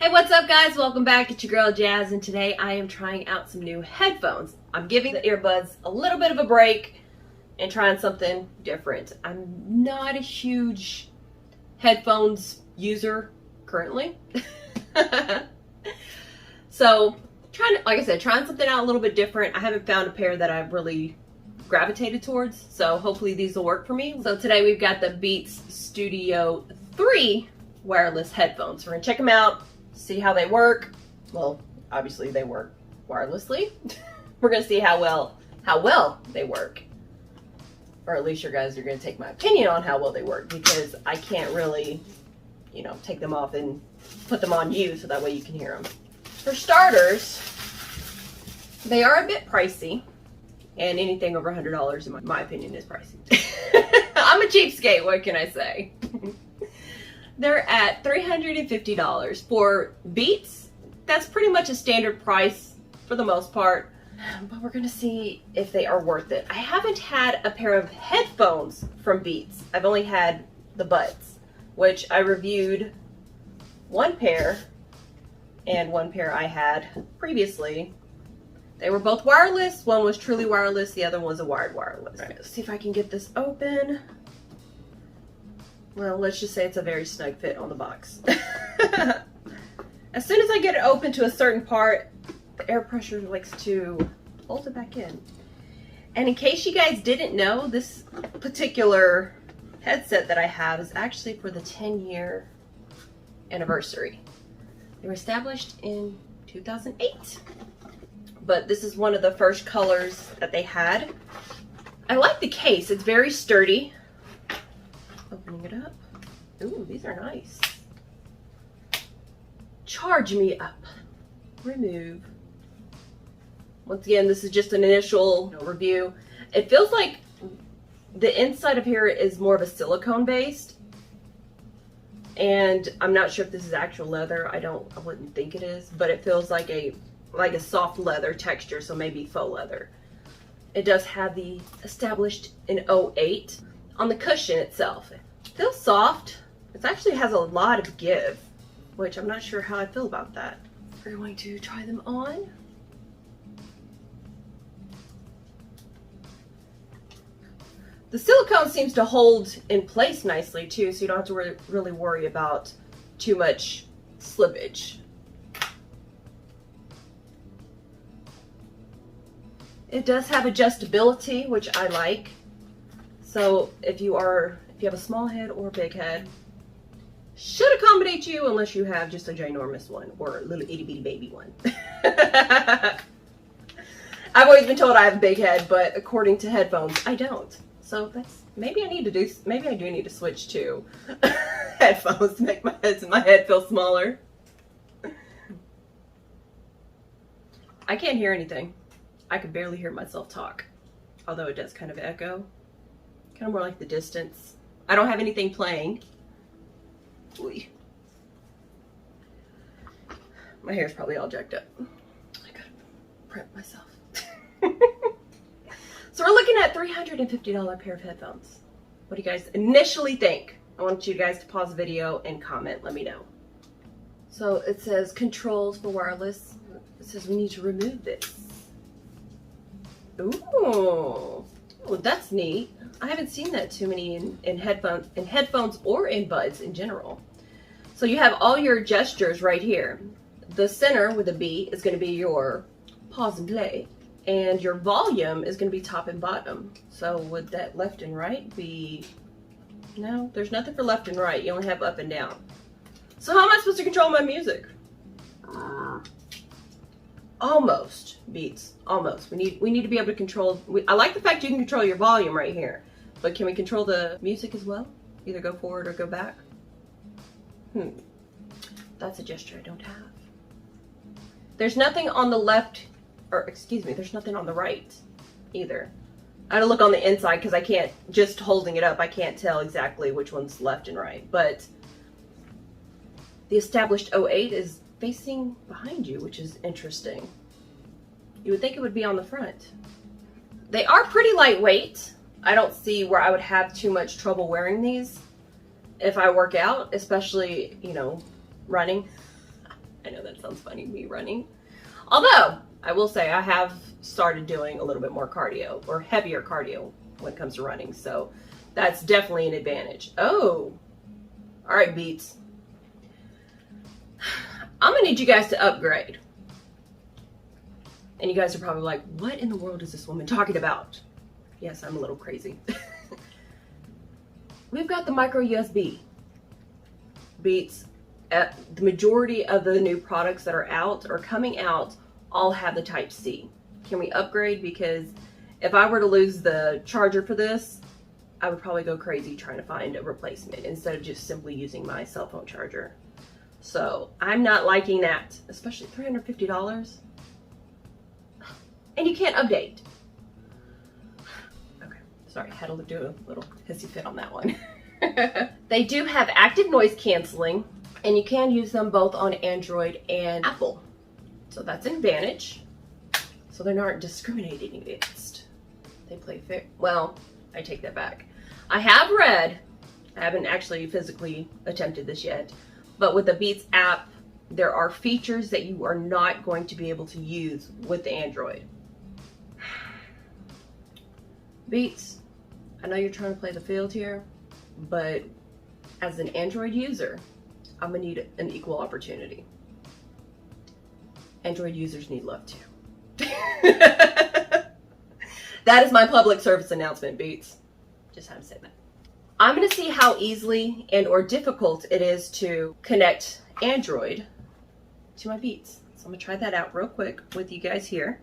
Hey, what's up guys? Welcome back. It's your girl Jazz, and today I am trying out some new headphones. I'm giving the earbuds a little bit of a break and trying something different. I'm not a huge headphones user currently. So like I said, trying something out a little bit different. I haven't found a pair that I've really gravitated towards, so hopefully these will work for me. So today we've got the Beats Studio 3 wireless headphones. We're gonna check them out, see how they work. Well, obviously they work wirelessly. We're gonna see how well they work. Or at least you guys are gonna take my opinion on how well they work, because I can't really, take them off and put them on you so that way you can hear them. For starters, they are a bit pricey, and anything over $100 in my opinion is pricey. I'm a cheapskate, what can I say? They're at $350 for Beats. That's pretty much a standard price for the most part, but we're gonna see if they are worth it. I haven't had a pair of headphones from Beats. I've only had the buds, which I reviewed one pair, and one pair I had previously. They were both wireless. One was truly wireless, the other one was a wired wireless. Right, let's see if I can get this open. Well, let's just say it's a very snug fit on the box. As soon as I get it open to a certain part, the air pressure likes to hold it back in. And in case you guys didn't know, this particular headset that I have is actually for the 10-year anniversary. They were established in 2008. But this is one of the first colors that they had. I like the case. It's very sturdy. Opening it up. Ooh, these are nice. Charge me up. Remove. Once again, this is just an initial review. It feels like the inside of here is more of a silicone based. And I'm not sure if this is actual leather. I wouldn't think it is, but it feels like a soft leather texture, so maybe faux leather. It does have the established in 08 on the cushion itself. It feels soft. It actually has a lot of give, which I'm not sure how I feel about that. We're going to try them on. The silicone seems to hold in place nicely too, so you don't have to really worry about too much slippage. It does have adjustability, which I like. So if you have a small head or a big head, should accommodate you unless you have just a ginormous one or a little itty bitty baby one. I've always been told I have a big head, but according to headphones, I don't. So maybe I do need to switch to headphones to make my head feel smaller. I can't hear anything. I could barely hear myself talk, although it does kind of echo. Kind of more like the distance. I don't have anything playing. Ooh. My hair's probably all jacked up. I gotta prep myself. So we're looking at $350 pair of headphones. What do you guys initially think? I want you guys to pause the video and comment. Let me know. So it says controls for wireless. It says we need to remove this. Ooh, that's neat. I haven't seen that too many in headphones or in buds in general. So you have all your gestures right here. The center with a B is going to be your pause and play, and your volume is going to be top and bottom. So would that left and right be? No, there's nothing for left and right. You only have up and down. So how am I supposed to control my music? Almost, Beats. Almost. We need to be able to control. I like the fact you can control your volume right here, but can we control the music as well? Either go forward or go back. That's a gesture I don't have. There's nothing on the left, or excuse me, there's nothing on the right either. I had to look on the inside because I can't, just holding it up, I can't tell exactly which one's left and right. But the established 08 is facing behind you, which is interesting. You would think it would be on the front. They are pretty lightweight. I don't see where I would have too much trouble wearing these if I work out, especially, running. That sounds funny, me running. Although, I will say I have started doing a little bit more cardio, or heavier cardio when it comes to running. So that's definitely an advantage. Oh, all right, Beats. I'm gonna need you guys to upgrade. And you guys are probably like, what in the world is this woman talking about? Yes, I'm a little crazy. We've got the micro USB. Beats, the majority of the new products that are out or coming out all have the Type C. Can we upgrade? Because if I were to lose the charger for this, I would probably go crazy trying to find a replacement instead of just simply using my cell phone charger. So I'm not liking that, especially $350. And you can't update. Okay, sorry, I had to do a little hissy fit on that one. They do have active noise canceling, and you can use them both on Android and Apple. So that's an advantage. So they're not discriminating against. They play fair. Well, I take that back. I have read, I haven't actually physically attempted this yet, but with the Beats app, there are features that you are not going to be able to use with the Android. Beats, I know you're trying to play the field here, but as an Android user, I'm gonna need an equal opportunity. Android users need love too. That is my public service announcement, Beats. Just had to say that. I'm gonna see how easily and or difficult it is to connect Android to my Beats. So I'm gonna try that out real quick with you guys here.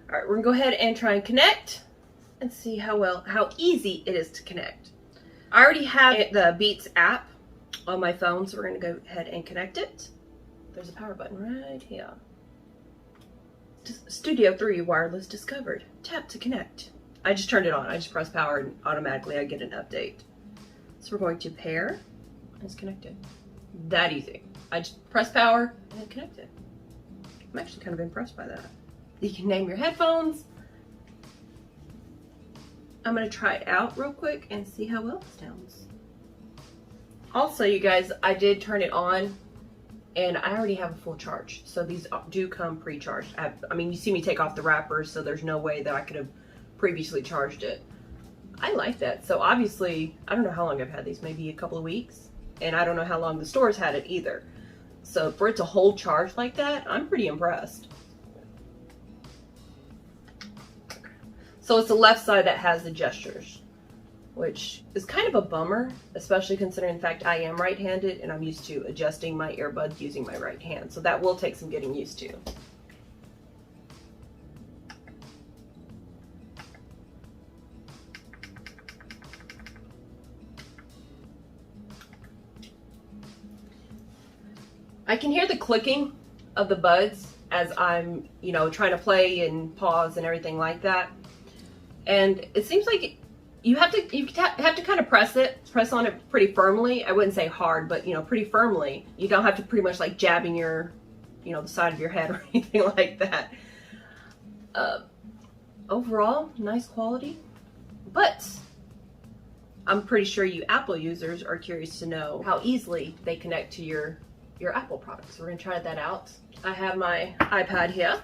All right, we're gonna go ahead and try and connect and see how easy it is to connect. I already have the Beats app on my phone, so we're gonna go ahead and connect it. There's a power button right here. Studio 3 wireless discovered. Tap to connect. I just turned it on. I just press power and automatically I get an update. So we're going to pair. It's connected. That easy. I just press power and it connected. I'm actually kind of impressed by that. You can name your headphones. I'm gonna try it out real quick and see how well it sounds. Also, you guys, I did turn it on and I already have a full charge. So these do come pre-charged. I mean, you see me take off the wrappers, so there's no way that I could have previously charged it. I like that. So obviously, I don't know how long I've had these, maybe a couple of weeks. And I don't know how long the stores had it either. So for it to hold charge like that, I'm pretty impressed. So it's the left side that has the gestures, which is kind of a bummer, especially considering the fact I am right-handed and I'm used to adjusting my earbuds using my right hand. So that will take some getting used to. I can hear the clicking of the buds as I'm, you know, trying to play and pause and everything like that. And it seems like you have to kind of press on it pretty firmly. I wouldn't say hard, but you know, pretty firmly. You don't have to pretty much like jabbing your, you know, the side of your head or anything like that. Overall, nice quality, but I'm pretty sure you Apple users are curious to know how easily they connect to your Apple products. We're gonna try that out. I have my iPad here.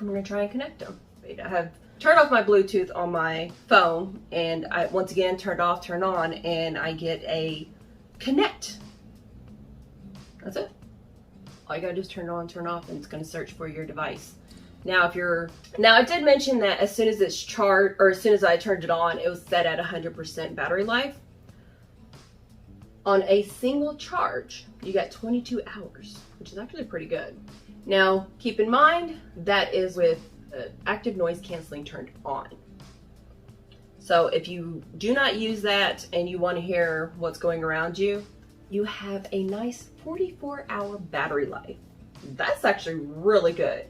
I'm gonna try and connect them. Wait, I have turned off my Bluetooth on my phone, and I once again turned off, turn on, and I get a connect. That's it. All you gotta do is turn it on, turn off, and it's gonna search for your device. Now, I did mention that as soon as it's charged, or as soon as I turned it on, it was set at 100% battery life. On a single charge, you got 22 hours, which is actually pretty good. Now, keep in mind, that is with active noise canceling turned on. So if you do not use that and you want to hear what's going around you, you have a nice 44-hour battery life. That's actually really good.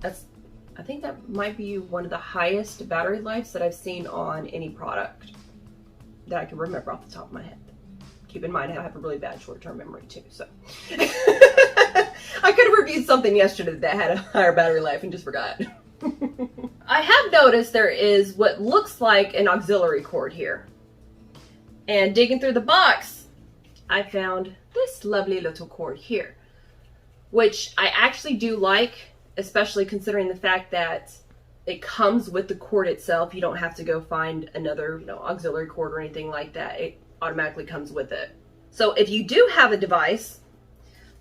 I think that might be one of the highest battery lives that I've seen on any product that I can remember off the top of my head. Keep in mind, I have a really bad short-term memory too, so. I could have reviewed something yesterday that had a higher battery life and just forgot. I have noticed there is what looks like an auxiliary cord here. And digging through the box, I found this lovely little cord here, which I actually do like, especially considering the fact that it comes with the cord itself. You don't have to go find another, auxiliary cord or anything like that. It automatically comes with it. So if you do have a device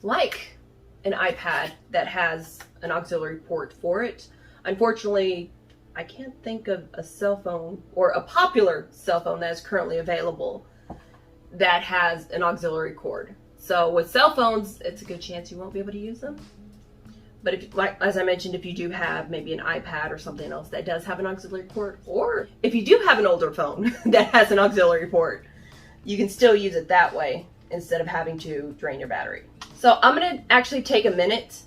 like an iPad that has an auxiliary port for it, unfortunately, I can't think of a cell phone or a popular cell phone that is currently available that has an auxiliary cord. So with cell phones, it's a good chance you won't be able to use them. But if, like as I mentioned, if you do have maybe an iPad or something else that does have an auxiliary port, or if you do have an older phone that has an auxiliary port, you can still use it that way instead of having to drain your battery. So I'm gonna actually take a minute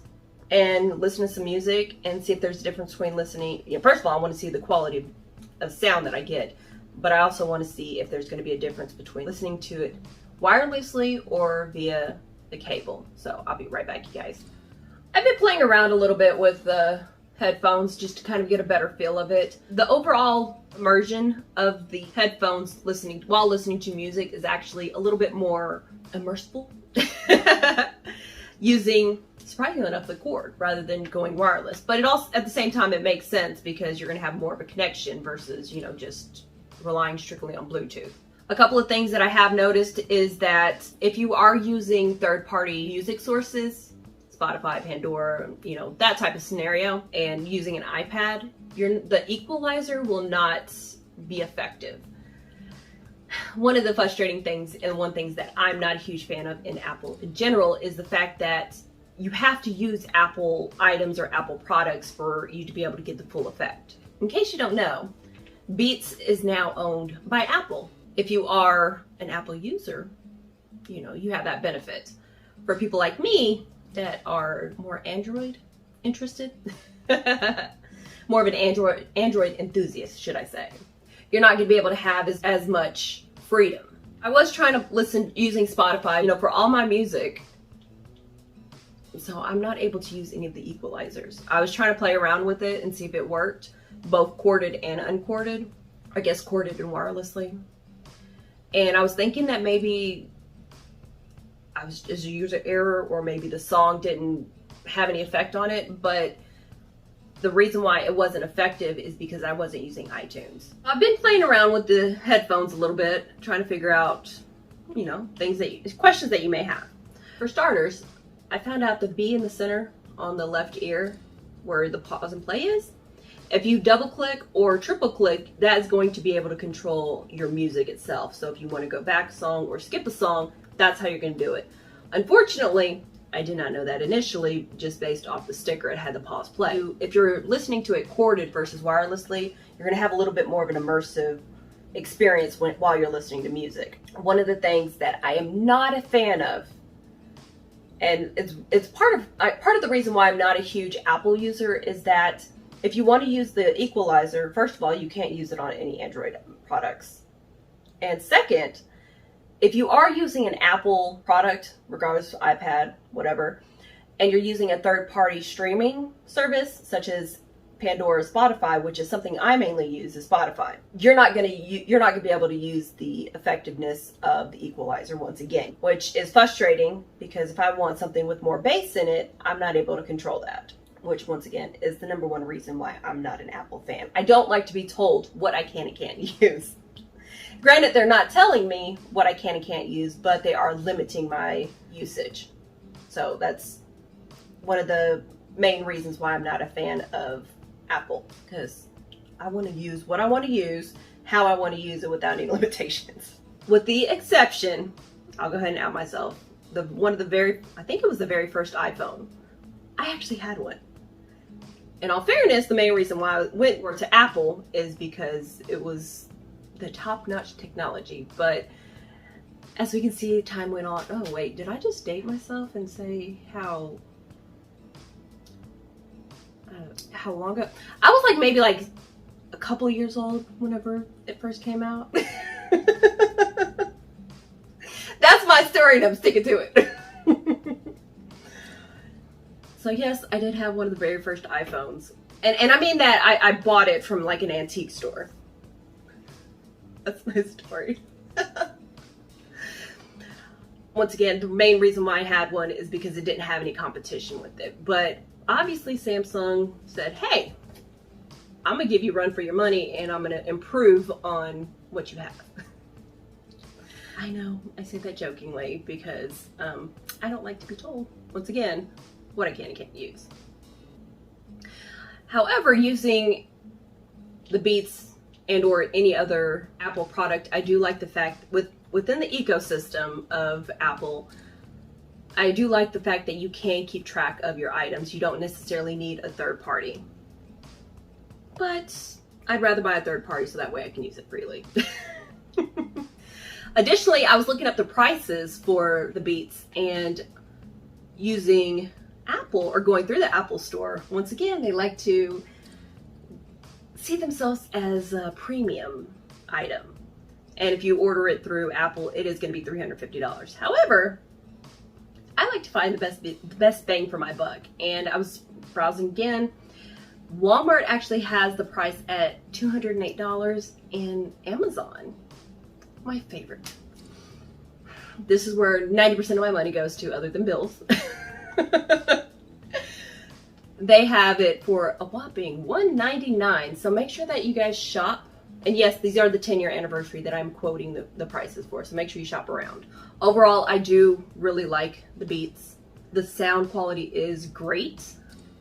and listen to some music and see if there's a difference between listening. First of all, I want to see the quality of sound that I get, but I also want to see if there's going to be a difference between listening to it wirelessly or via the cable. So I'll be right back, you guys. I've been playing around a little bit with the headphones just to kind of get a better feel of it. The overall immersion of the headphones while listening to music is actually a little bit more immersive using, surprisingly enough, the cord rather than going wireless. But it also, at the same time, it makes sense because you're going to have more of a connection versus, just relying strictly on Bluetooth. A couple of things that I have noticed is that if you are using third-party music sources, Spotify, Pandora, that type of scenario, and using an iPad, the equalizer will not be effective. One of the frustrating things, and one thing that I'm not a huge fan of in Apple in general, is the fact that you have to use Apple items or Apple products for you to be able to get the full effect. In case you don't know, Beats is now owned by Apple. If you are an Apple user, you have that benefit. For people like me that are more Android interested, more of an Android enthusiast, should I say, you're not going to be able to have as much freedom. I was trying to listen using Spotify, for all my music, so I'm not able to use any of the equalizers. I was trying to play around with it and see if it worked, both corded and uncorded. I guess corded and wirelessly. And I was thinking that maybe I was just a user error, or maybe the song didn't have any effect on it, but the reason why it wasn't effective is because I wasn't using iTunes. I've been playing around with the headphones a little bit, trying to figure out, questions that you may have. For starters, I found out the B in the center on the left ear, where the pause and play is, if you double click or triple click, that is going to be able to control your music itself. So if you want to go back a song or skip a song, that's how you're going to do it. Unfortunately, I did not know that initially, just based off the sticker, it had the pause play. If you're listening to it corded versus wirelessly, you're going to have a little bit more of an immersive experience while you're listening to music. One of the things that I am not a fan of, and it's part of the reason why I'm not a huge Apple user, is that if you want to use the equalizer, first of all, you can't use it on any Android products. And second, if you are using an Apple product, regardless of iPad, whatever, and you're using a third-party streaming service, such as Pandora or Spotify, which is something I mainly use, is Spotify, you're not gonna be able to use the effectiveness of the equalizer once again, which is frustrating because if I want something with more bass in it, I'm not able to control that, which once again is the number one reason why I'm not an Apple fan. I don't like to be told what I can and can't use. Granted, they're not telling me what I can and can't use, but they are limiting my usage. So that's one of the main reasons why I'm not a fan of Apple, because I want to use what I want to use, how I want to use it without any limitations. With the exception, I'll go ahead and out myself, I think it was the very first iPhone. I actually had one. In all fairness, the main reason why I went to Apple is because it was the top-notch technology. But as we can see, time went on. Oh wait, did I just date myself and say how long ago? I was like maybe like a couple years old whenever it first came out. That's my story and I'm sticking to it. So yes, I did have one of the very first iPhones. And I mean that I bought it from like an antique store. That's my story. Once again, the main reason why I had one is because it didn't have any competition with it. But obviously Samsung said, hey, I'm gonna give you a run for your money and I'm gonna improve on what you have. I know, I say that jokingly because I don't like to be told, once again, what I can and can't use. However, using the Beats and or any other Apple product, I do like the fact within the ecosystem of Apple, I do like the fact that you can keep track of your items. You don't necessarily need a third party. But I'd rather buy a third party so that way I can use it freely. Additionally, I was looking up the prices for the Beats and using Apple or going through the Apple store. Once again, they like to see themselves as a premium item. And if you order it through Apple, it is going to be $350. However, I like to find the best bang for my buck. And I was browsing again. Walmart actually has the price at $208 and Amazon, my favorite. This is where 90% of my money goes to other than bills. They have it for a whopping $199. So make sure that you guys shop. And yes, these are the 10-year anniversary that I'm quoting the prices for. So make sure you shop around. Overall, I do really like the Beats. The sound quality is great.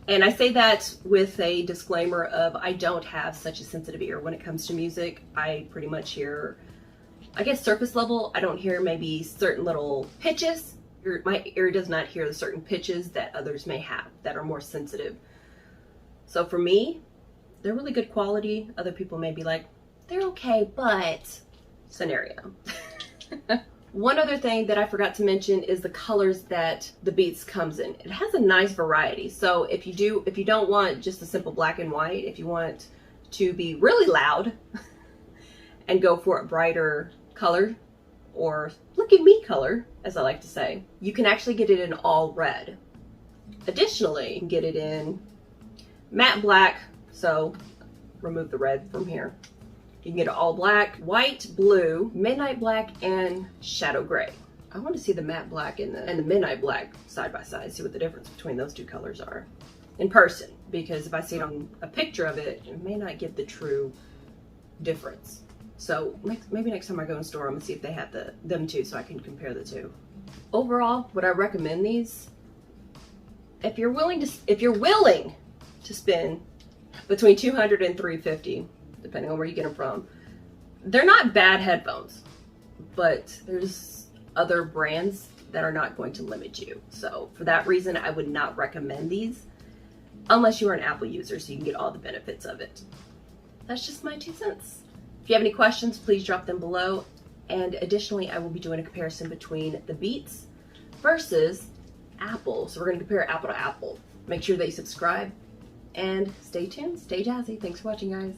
And I say that with a disclaimer of I don't have such a sensitive ear when it comes to music. I pretty much hear, I guess, surface level. I don't hear maybe certain little pitches. My ear does not hear the certain pitches that others may have that are more sensitive. So for me, they're really good quality. Other people may be like, they're okay, but scenario. One other thing that I forgot to mention is the colors that the Beats comes in. It has a nice variety. So if you don't want just a simple black and white, if you want to be really loud and go for a brighter color, or look at me color, as I like to say, you can actually get it in all red. Additionally, you can get it in matte black, so remove the red from here. You can get it all black, white, blue, midnight black, and shadow gray. I want to see the matte black and the midnight black side by side, see what the difference between those two colors are in person, because if I see it on a picture of it, it may not give the true difference. So maybe next time I go in store, I'm gonna see if they have them too, so I can compare the two. Overall, would I recommend these? If you're willing to spend between $200 and $350, depending on where you get them from, they're not bad headphones, but there's other brands that are not going to limit you. So for that reason, I would not recommend these unless you are an Apple user, so you can get all the benefits of it. That's just my 2 cents. If you have any questions, please drop them below. And additionally, I will be doing a comparison between the Beats versus Apple. So we're going to compare Apple to Apple. Make sure that you subscribe and stay tuned, stay jazzy. Thanks for watching, guys.